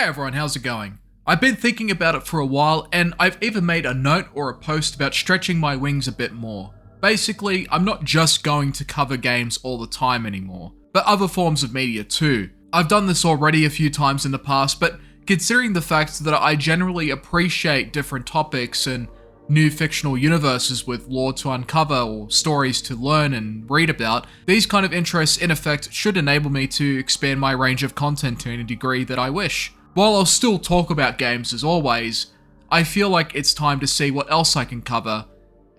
everyone, how's it going? I've been thinking about it for a while, and I've even made a note or a post about stretching my wings a bit more. Basically, I'm not just going to cover games all the time anymore, but other forms of media too. I've done this already a few times in the past, but considering the fact that I generally appreciate different topics and new fictional universes with lore to uncover or stories to learn and read about, these kind of interests in effect should enable me to expand my range of content to any degree that I wish. While I'll still talk about games as always, I feel like it's time to see what else I can cover.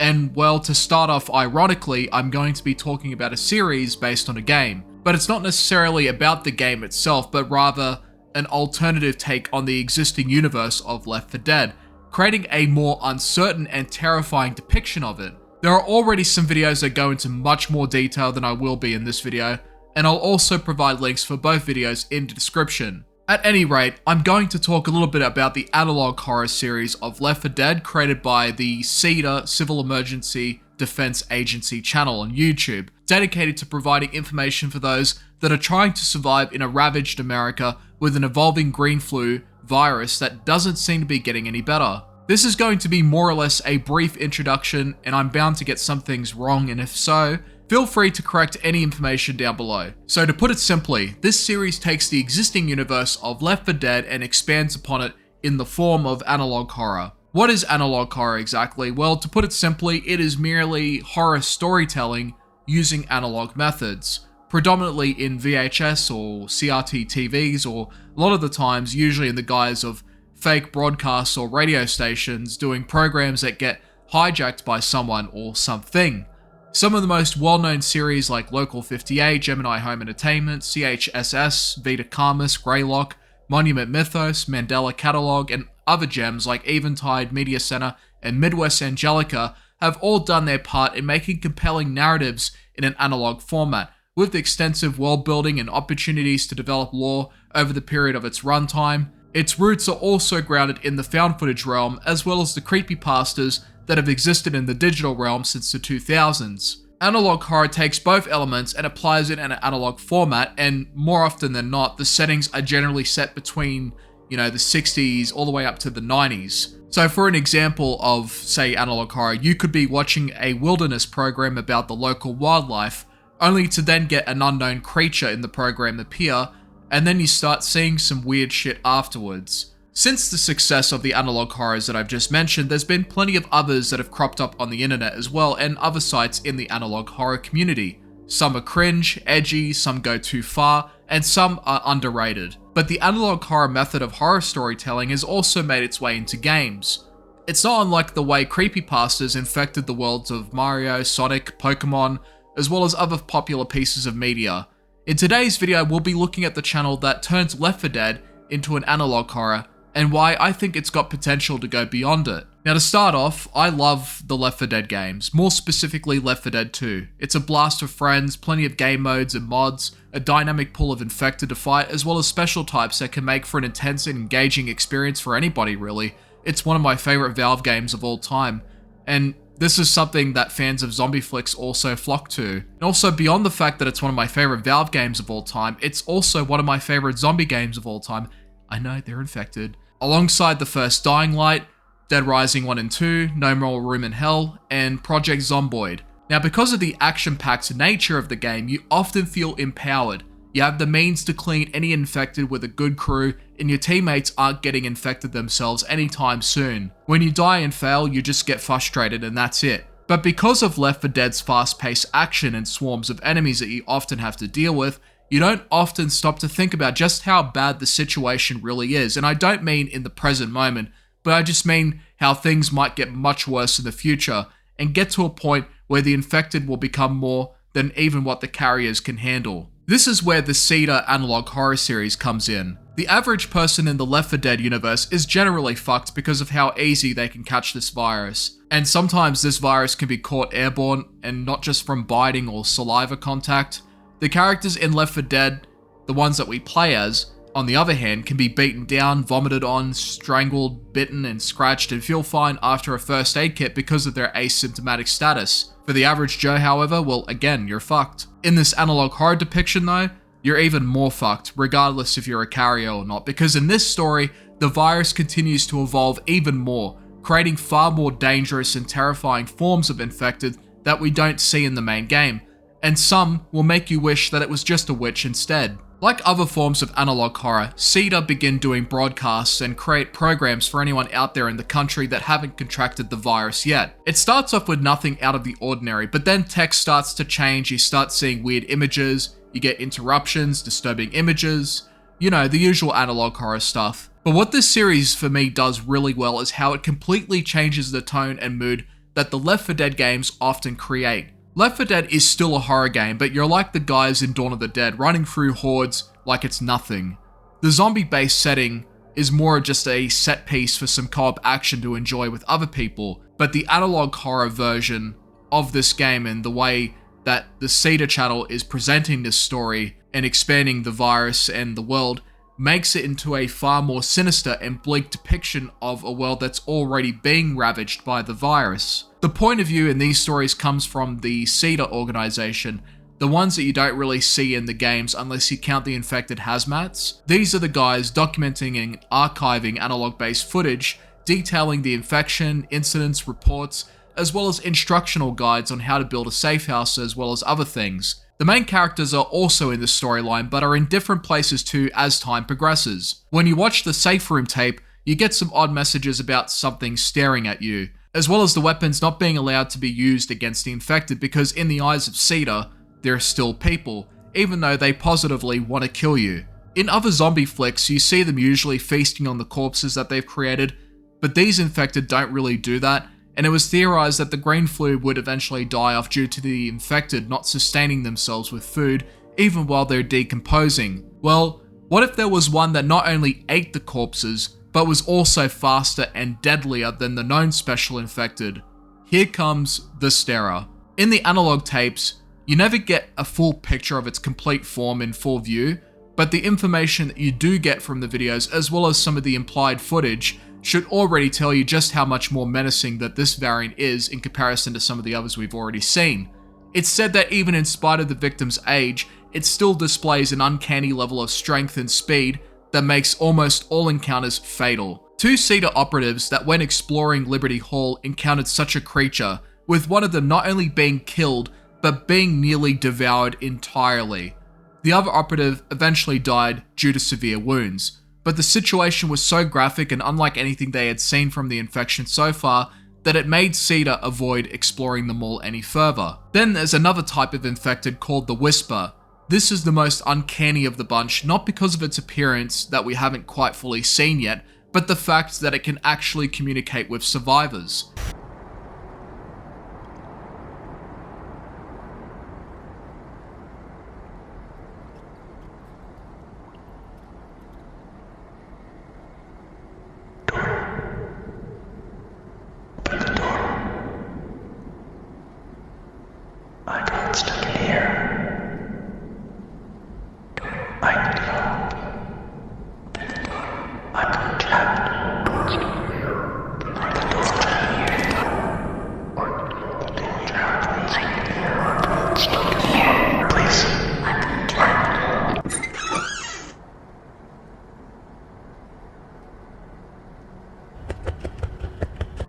And well, to start off, ironically, I'm going to be talking about a series based on a game. But it's not necessarily about the game itself, but rather an alternative take on the existing universe of Left 4 Dead, creating a more uncertain and terrifying depiction of it. There are already some videos that go into much more detail than I will be in this video, and I'll also provide links for both videos in the description. At any rate, I'm going to talk a little bit about the analog horror series of Left 4 Dead created by the CEDA Civil Emergency Defense Agency channel on YouTube, dedicated to providing information for those that are trying to survive in a ravaged America with an evolving green flu virus that doesn't seem to be getting any better. This is going to be more or less a brief introduction, and I'm bound to get some things wrong, and if so, feel free to correct any information down below. So to put it simply, this series takes the existing universe of Left 4 Dead and expands upon it in the form of analog horror. What is analog horror exactly? Well, to put it simply, it is merely horror storytelling using analog methods, predominantly in VHS or CRT TVs, or a lot of the times usually in the guise of fake broadcasts or radio stations doing programs that get hijacked by someone or something. Some of the most well-known series like Local 58, Gemini Home Entertainment, CHSS, Vita Karmas, Greylock, Monument Mythos, Mandela Catalog, and other gems like Eventide, Media Center, and Midwest Angelica have all done their part in making compelling narratives in an analog format, with extensive world building and opportunities to develop lore over the period of its runtime. Its roots are also grounded in the found footage realm, as well as the creepypastas that have existed in the digital realm since the 2000s. Analog horror takes both elements and applies it in an analog format, and more often than not, the settings are generally set between, the 60s all the way up to the 90s. So for an example of, say, analog horror, you could be watching a wilderness program about the local wildlife, only to then get an unknown creature in the program appear, and then you start seeing some weird shit afterwards. Since the success of the analog horrors that I've just mentioned, there's been plenty of others that have cropped up on the internet as well, and other sites in the analog horror community. Some are cringe, edgy, some go too far, and some are underrated. But the analog horror method of horror storytelling has also made its way into games. It's not unlike the way creepypastas infected the worlds of Mario, Sonic, Pokemon, as well as other popular pieces of media. In today's video, we'll be looking at the channel that turns Left 4 Dead into an analog horror, and why I think it's got potential to go beyond it. Now to start off, I love the Left 4 Dead games, more specifically Left 4 Dead 2. It's a blast of friends, plenty of game modes and mods, a dynamic pool of infected to fight, as well as special types that can make for an intense and engaging experience for anybody really. It's one of my favorite Valve games of all time, and this is something that fans of zombie flicks also flock to. And also, beyond the fact that it's one of my favorite Valve games of all time, it's also one of my favorite zombie games of all time. I know, they're infected. Alongside the first Dying Light, Dead Rising 1 and 2, No More Room in Hell, and Project Zomboid. Now, because of the action-packed nature of the game, you often feel empowered. You have the means to clean any infected with a good crew, and your teammates aren't getting infected themselves anytime soon. When you die and fail, you just get frustrated and that's it. But because of Left 4 Dead's fast-paced action and swarms of enemies that you often have to deal with, you don't often stop to think about just how bad the situation really is. And I don't mean in the present moment, but I just mean how things might get much worse in the future and get to a point where the infected will become more than even what the carriers can handle. This is where the CEDA analog horror series comes in. The average person in the Left 4 Dead universe is generally fucked because of how easy they can catch this virus. And sometimes this virus can be caught airborne and not just from biting or saliva contact. The characters in Left 4 Dead, the ones that we play as, on the other hand, can be beaten down, vomited on, strangled, bitten, and scratched and feel fine after a first aid kit because of their asymptomatic status. For the average Joe, however, well, again, you're fucked. In this analog horror depiction though, you're even more fucked, regardless if you're a carrier or not, because in this story, the virus continues to evolve even more, creating far more dangerous and terrifying forms of infected that we don't see in the main game, and some will make you wish that it was just a witch instead. Like other forms of analog horror, CEDA begin doing broadcasts and create programs for anyone out there in the country that haven't contracted the virus yet. It starts off with nothing out of the ordinary, but then text starts to change, you start seeing weird images, you get interruptions, disturbing images, you know, the usual analog horror stuff. But what this series for me does really well is how it completely changes the tone and mood that the Left 4 Dead games often create. Left 4 Dead is still a horror game, but you're like the guys in Dawn of the Dead running through hordes like it's nothing. The zombie-based setting is more just a set piece for some co-op action to enjoy with other people, but the analog horror version of this game and the way that the CEDA Channel is presenting this story and expanding the virus and the world makes it into a far more sinister and bleak depiction of a world that's already being ravaged by the virus. The point of view in these stories comes from the CEDA organization, the ones that you don't really see in the games unless you count the infected hazmats. These are the guys documenting and archiving analog-based footage, detailing the infection, incidents, reports, as well as instructional guides on how to build a safe house as well as other things. The main characters are also in the storyline, but are in different places too as time progresses. When you watch the safe room tape, you get some odd messages about something staring at you, as well as the weapons not being allowed to be used against the infected because in the eyes of CEDA, they're still people, even though they positively want to kill you. In other zombie flicks, you see them usually feasting on the corpses that they've created, but these infected don't really do that, and it was theorized that the green flu would eventually die off due to the infected not sustaining themselves with food, even while they're decomposing. Well, what if there was one that not only ate the corpses, but was also faster and deadlier than the known special infected? Here comes the Starer. In the analog tapes, you never get a full picture of its complete form in full view, but the information that you do get from the videos, as well as some of the implied footage, should already tell you just how much more menacing that this variant is in comparison to some of the others we've already seen. It's said that even in spite of the victim's age, it still displays an uncanny level of strength and speed that makes almost all encounters fatal. Two CEDA operatives that went exploring Liberty Hall encountered such a creature, with one of them not only being killed, but being nearly devoured entirely. The other operative eventually died due to severe wounds. But the situation was so graphic and unlike anything they had seen from the infection so far that it made CEDA avoid exploring the mall any further. Then there's another type of infected called the Whisper. This is the most uncanny of the bunch, not because of its appearance that we haven't quite fully seen yet, but the fact that it can actually communicate with survivors.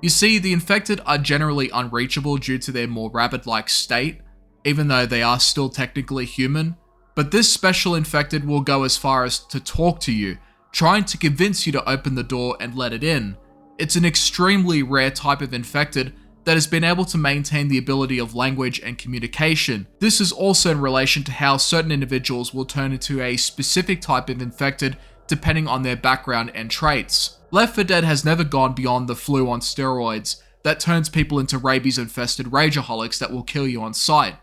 You see, the infected are generally unreachable due to their more rabbit-like state, even though they are still technically human, but this special infected will go as far as to talk to you, trying to convince you to open the door and let it in. It's an extremely rare type of infected that has been able to maintain the ability of language and communication. This is also in relation to how certain individuals will turn into a specific type of infected depending on their background and traits. Left 4 Dead has never gone beyond the flu on steroids that turns people into rabies-infested rageaholics that will kill you on sight,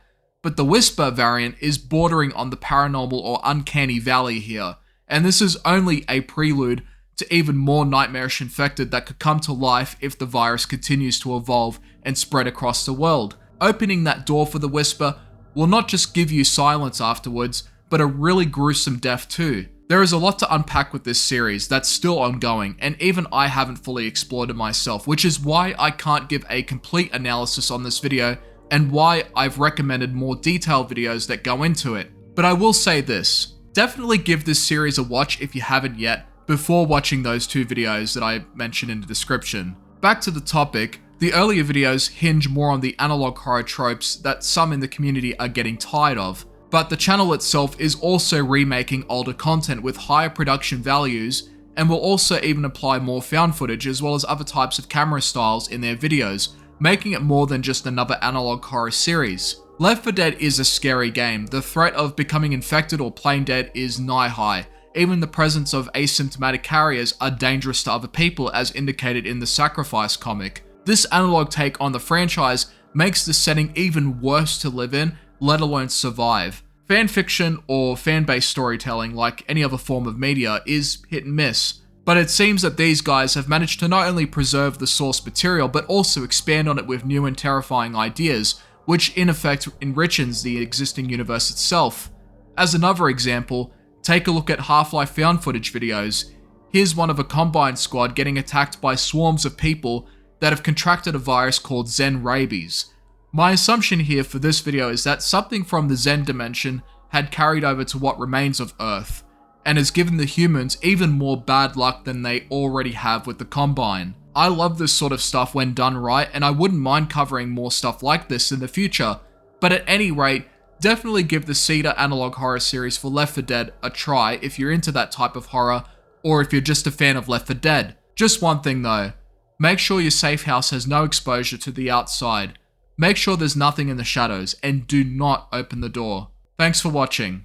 but the Whisper variant is bordering on the paranormal or uncanny valley here, and this is only a prelude to even more nightmarish infected that could come to life if the virus continues to evolve and spread across the world. Opening that door for the Whisper will not just give you silence afterwards, but a really gruesome death too. There is a lot to unpack with this series that's still ongoing, and even I haven't fully explored it myself, which is why I can't give a complete analysis on this video, and why I've recommended more detailed videos that go into it. But I will say this, Definitely give this series a watch if you haven't yet, before watching those 2 videos that I mentioned in the description. Back to the topic, the earlier videos hinge more on the analog horror tropes that some in the community are getting tired of, but the channel itself is also remaking older content with higher production values, and will also even apply more found footage as well as other types of camera styles in their videos, making it more than just another analog horror series. Left 4 Dead is a scary game. The threat of becoming infected or plain dead is nigh high. Even the presence of asymptomatic carriers are dangerous to other people, as indicated in the Sacrifice comic. This analog take on the franchise makes the setting even worse to live in, let alone survive. Fanfiction or fan-based storytelling, like any other form of media, is hit and miss. But it seems that these guys have managed to not only preserve the source material, but also expand on it with new and terrifying ideas, which in effect enriches the existing universe itself. As another example, take a look at Half-Life found footage videos. Here's one of a Combine squad getting attacked by swarms of people that have contracted a virus called Zen rabies. My assumption here for this video is that something from the Zen dimension had carried over to what remains of Earth, and has given the humans even more bad luck than they already have with the Combine. I love this sort of stuff when done right, and I wouldn't mind covering more stuff like this in the future, but at any rate, definitely give the CEDA analog horror series for Left 4 Dead a try if you're into that type of horror, or if you're just a fan of Left 4 Dead. Just one thing though, make sure your safe house has no exposure to the outside. Make sure there's nothing in the shadows, and do not open the door. Thanks for watching.